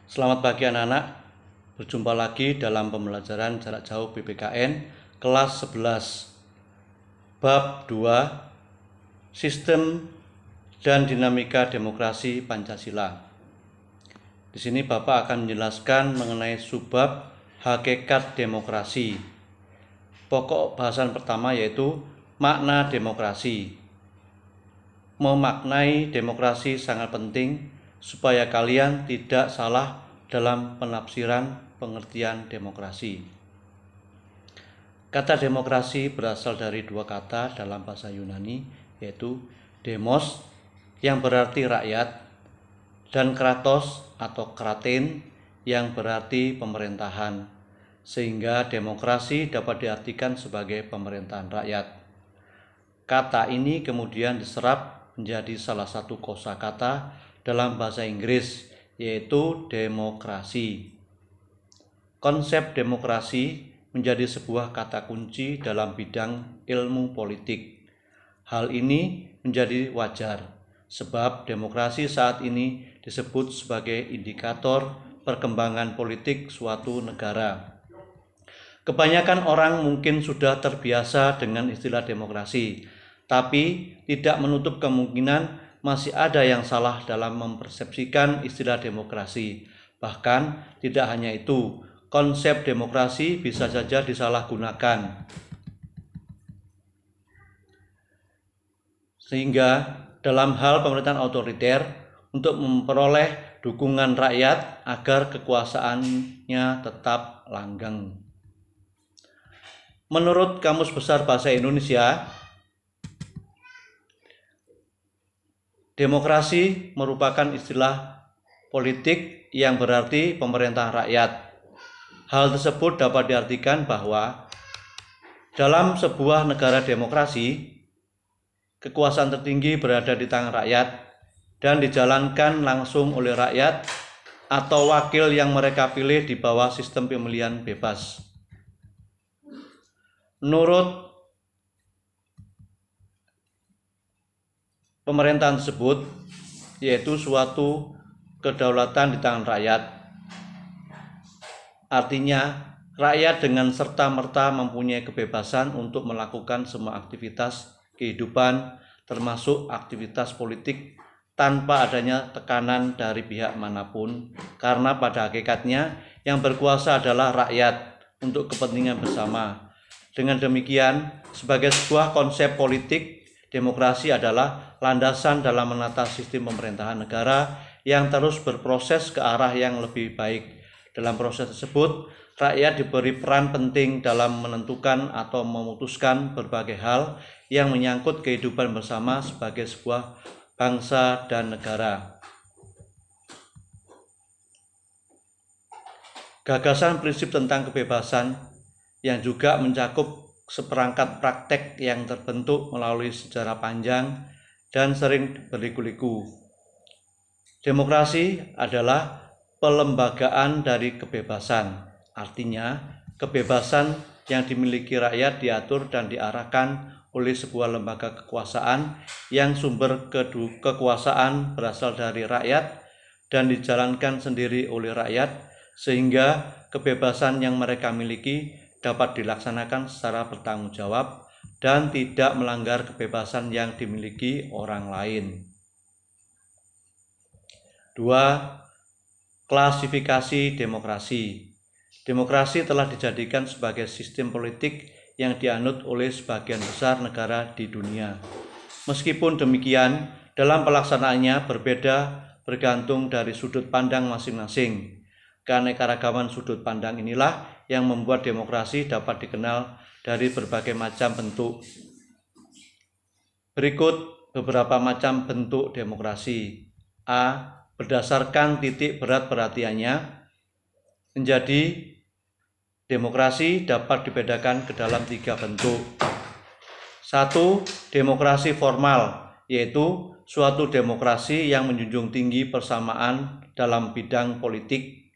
Selamat pagi anak-anak, berjumpa lagi dalam pembelajaran jarak jauh PPKN kelas 11 bab 2 Sistem dan Dinamika Demokrasi Pancasila. Di sini Bapak akan menjelaskan mengenai subbab hakikat demokrasi. Pokok bahasan pertama yaitu makna demokrasi. Memaknai demokrasi sangat penting supaya kalian tidak salah dalam penafsiran pengertian demokrasi. Kata demokrasi berasal dari dua kata dalam bahasa Yunani, yaitu demos yang berarti rakyat dan kratos atau kraten yang berarti pemerintahan, sehingga demokrasi dapat diartikan sebagai pemerintahan rakyat. Kata ini kemudian diserap menjadi salah satu kosakata dalam bahasa Inggris, yaitu demokrasi. Konsep demokrasi menjadi sebuah kata kunci dalam bidang ilmu politik. Hal ini menjadi wajar, sebab demokrasi saat ini disebut sebagai indikator perkembangan politik suatu negara. Kebanyakan orang mungkin sudah terbiasa dengan istilah demokrasi, tapi tidak menutup kemungkinan masih ada yang salah dalam mempersepsikan istilah demokrasi. Bahkan tidak hanya itu, konsep demokrasi bisa saja disalahgunakan. Sehingga dalam hal pemerintahan otoriter untuk memperoleh dukungan rakyat agar kekuasaannya tetap langgeng. Menurut Kamus Besar Bahasa Indonesia, demokrasi merupakan istilah politik yang berarti pemerintahan rakyat. Hal tersebut dapat diartikan bahwa dalam sebuah negara demokrasi, kekuasaan tertinggi berada di tangan rakyat dan dijalankan langsung oleh rakyat atau wakil yang mereka pilih di bawah sistem pemilihan bebas. Menurut pemerintahan tersebut, yaitu suatu kedaulatan di tangan rakyat. Artinya, rakyat dengan serta-merta mempunyai kebebasan untuk melakukan semua aktivitas kehidupan, termasuk aktivitas politik, tanpa adanya tekanan dari pihak manapun, karena pada hakikatnya yang berkuasa adalah rakyat untuk kepentingan bersama. Dengan demikian, sebagai sebuah konsep politik, demokrasi adalah landasan dalam menata sistem pemerintahan negara yang terus berproses ke arah yang lebih baik. Dalam proses tersebut, rakyat diberi peran penting dalam menentukan atau memutuskan berbagai hal yang menyangkut kehidupan bersama sebagai sebuah bangsa dan negara. Gagasan prinsip tentang kebebasan yang juga mencakup seperangkat praktek yang terbentuk melalui sejarah panjang dan sering berliku-liku. Demokrasi adalah pelembagaan dari kebebasan. Artinya, kebebasan yang dimiliki rakyat diatur dan diarahkan oleh sebuah lembaga kekuasaan yang sumber kekuasaan berasal dari rakyat dan dijalankan sendiri oleh rakyat, sehingga kebebasan yang mereka miliki dapat dilaksanakan secara bertanggung jawab dan tidak melanggar kebebasan yang dimiliki orang lain. 2. Klasifikasi demokrasi. Demokrasi telah dijadikan sebagai sistem politik yang dianut oleh sebagian besar negara di dunia. Meskipun demikian, dalam pelaksanaannya berbeda bergantung dari sudut pandang masing-masing. Keanekaragaman sudut pandang inilah yang membuat demokrasi dapat dikenal dari berbagai macam bentuk. Berikut beberapa macam bentuk demokrasi. A. Berdasarkan titik berat perhatiannya, menjadi demokrasi dapat dibedakan ke dalam 3 bentuk. 1. Demokrasi formal, yaitu suatu demokrasi yang menjunjung tinggi persamaan dalam bidang politik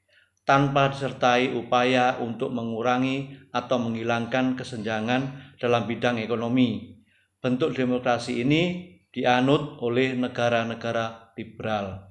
tanpa disertai upaya untuk mengurangi atau menghilangkan kesenjangan dalam bidang ekonomi. Bentuk demokrasi ini dianut oleh negara-negara liberal.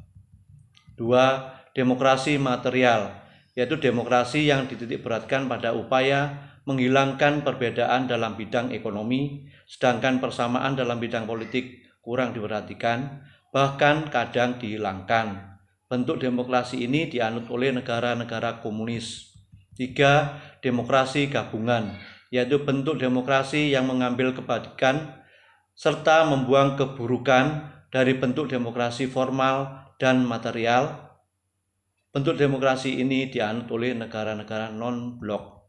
2. demokrasi material, yaitu demokrasi yang dititikberatkan pada upaya menghilangkan perbedaan dalam bidang ekonomi, sedangkan persamaan dalam bidang politik kurang diperhatikan, bahkan kadang dihilangkan. Bentuk demokrasi ini dianut oleh negara-negara komunis. 3. Demokrasi gabungan, yaitu bentuk demokrasi yang mengambil kebaikan serta membuang keburukan dari bentuk demokrasi formal dan material. Bentuk demokrasi ini dianut oleh negara-negara non-blok.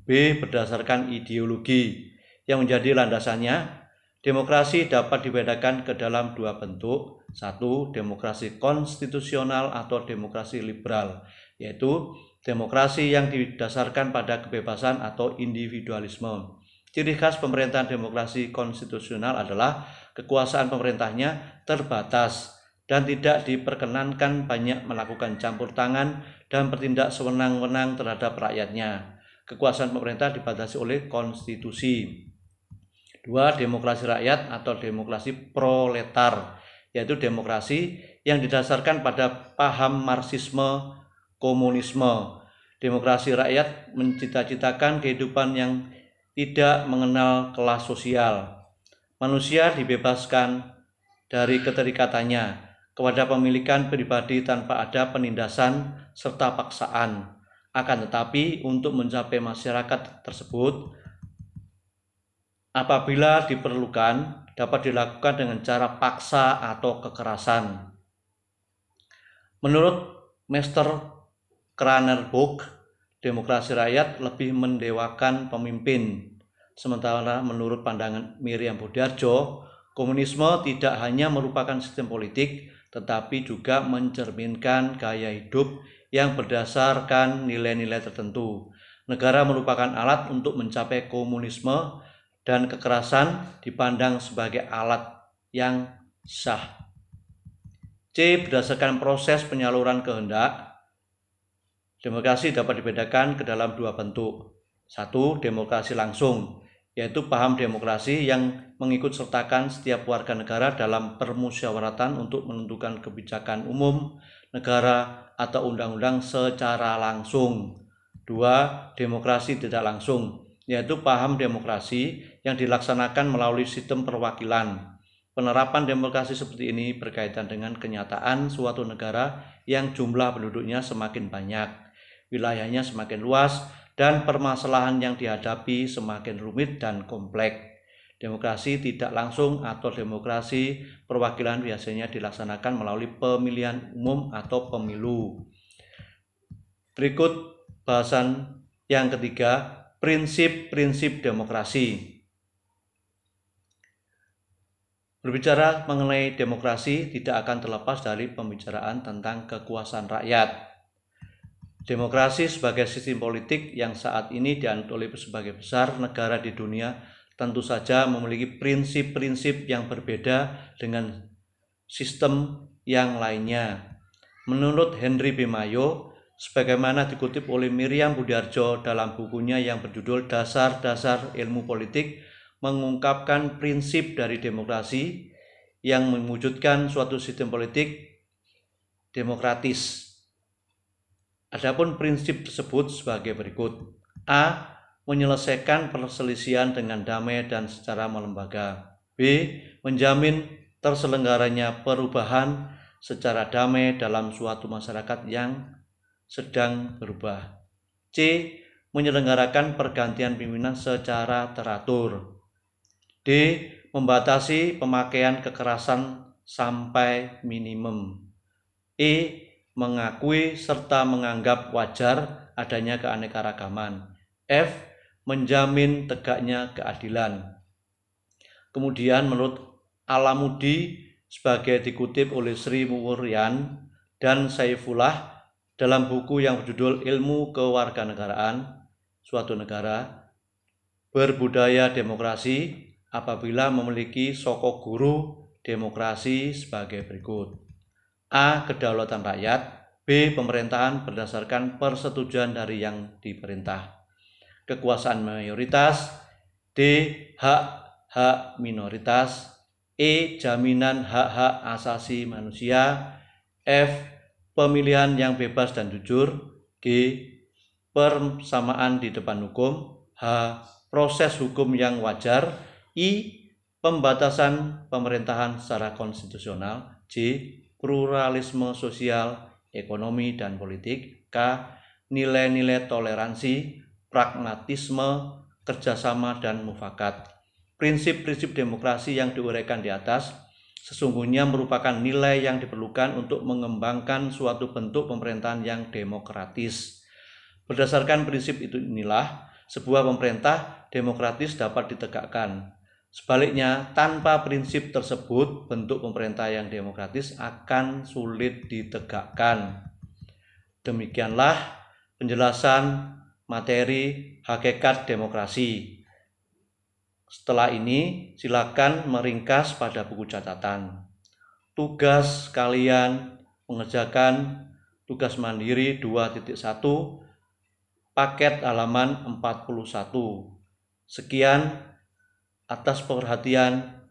B. Berdasarkan ideologi, yang menjadi landasannya, demokrasi dapat dibedakan ke dalam dua bentuk. 1. Demokrasi konstitusional atau demokrasi liberal, yaitu demokrasi yang didasarkan pada kebebasan atau individualisme. Ciri khas pemerintahan demokrasi konstitusional adalah kekuasaan pemerintahnya terbatas dan tidak diperkenankan banyak melakukan campur tangan dan bertindak sewenang-wenang terhadap rakyatnya. Kekuasaan pemerintah dibatasi oleh konstitusi. 2. Demokrasi rakyat atau demokrasi proletar, yaitu demokrasi yang didasarkan pada paham Marxisme, komunisme. Demokrasi rakyat mencita-citakan kehidupan yang tidak mengenal kelas sosial. Manusia dibebaskan dari keterikatannya kepada pemilikan pribadi tanpa ada penindasan serta paksaan. Akan tetapi untuk mencapai masyarakat tersebut, apabila diperlukan, dapat dilakukan dengan cara paksa atau kekerasan. Menurut Mr. Kranerbog, demokrasi rakyat lebih mendewakan pemimpin. Sementara menurut pandangan Miriam Budiarjo, komunisme tidak hanya merupakan sistem politik, tetapi juga mencerminkan gaya hidup yang berdasarkan nilai-nilai tertentu. Negara merupakan alat untuk mencapai komunisme dan kekerasan dipandang sebagai alat yang sah. C. Berdasarkan proses penyaluran kehendak, demokrasi dapat dibedakan ke dalam dua bentuk. 1. Demokrasi langsung, yaitu paham demokrasi yang mengikut sertakan setiap warga negara dalam permusyawaratan untuk menentukan kebijakan umum negara atau undang-undang secara langsung. 2. Demokrasi tidak langsung, yaitu paham demokrasi yang dilaksanakan melalui sistem perwakilan. Penerapan demokrasi seperti ini berkaitan dengan kenyataan suatu negara yang jumlah penduduknya semakin banyak, wilayahnya semakin luas, dan permasalahan yang dihadapi semakin rumit dan kompleks. Demokrasi tidak langsung atau demokrasi perwakilan biasanya dilaksanakan melalui pemilihan umum atau pemilu. Berikut bahasan yang ketiga, prinsip-prinsip demokrasi. Berbicara mengenai demokrasi tidak akan terlepas dari pembicaraan tentang kekuasaan rakyat. Demokrasi sebagai sistem politik yang saat ini dianut oleh sebagian besar negara di dunia tentu saja memiliki prinsip-prinsip yang berbeda dengan sistem yang lainnya. Menurut Henry B. Mayo, sebagaimana dikutip oleh Miriam Budiarjo dalam bukunya yang berjudul Dasar-Dasar Ilmu Politik, mengungkapkan prinsip dari demokrasi yang mewujudkan suatu sistem politik demokratis. Adapun prinsip tersebut sebagai berikut. A. Menyelesaikan perselisihan dengan damai dan secara melembaga. B. Menjamin terselenggaranya perubahan secara damai dalam suatu masyarakat yang sedang berubah. C. Menyelenggarakan pergantian pimpinan secara teratur. D. Membatasi pemakaian kekerasan sampai minimum. E. Mengakui serta menganggap wajar adanya keanekaragaman. F. Menjamin tegaknya keadilan. Kemudian menurut Alamudi sebagai dikutip oleh Sri Muwuryan dan Saifullah dalam buku yang berjudul Ilmu Kewarganegaraan Suatu Negara, Berbudaya Demokrasi apabila memiliki sokok guru demokrasi sebagai berikut. A. Kedaulatan rakyat. B. Pemerintahan berdasarkan persetujuan dari yang diperintah. Kekuasaan mayoritas. D. Hak-hak minoritas. E. Jaminan hak-hak asasi manusia. F. pemilihan yang bebas dan jujur. G. Persamaan di depan hukum. H. Proses hukum yang wajar. I. Pembatasan pemerintahan secara konstitusional. J. Pluralisme sosial, ekonomi, dan politik. K. Nilai-nilai toleransi, pragmatisme, kerjasama, dan mufakat. Prinsip-prinsip demokrasi yang diuraikan di atas sesungguhnya merupakan nilai yang diperlukan untuk mengembangkan suatu bentuk pemerintahan yang demokratis. Berdasarkan prinsip inilah sebuah pemerintah demokratis dapat ditegakkan. Sebaliknya, tanpa prinsip tersebut, bentuk pemerintah yang demokratis akan sulit ditegakkan. Demikianlah penjelasan materi hakikat demokrasi. Setelah ini, silakan meringkas pada buku catatan. Tugas kalian mengerjakan tugas mandiri 2.1, paket halaman 41. Sekian atas perhatian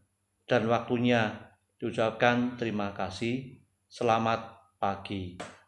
dan waktunya. Diucapkan terima kasih. Selamat pagi.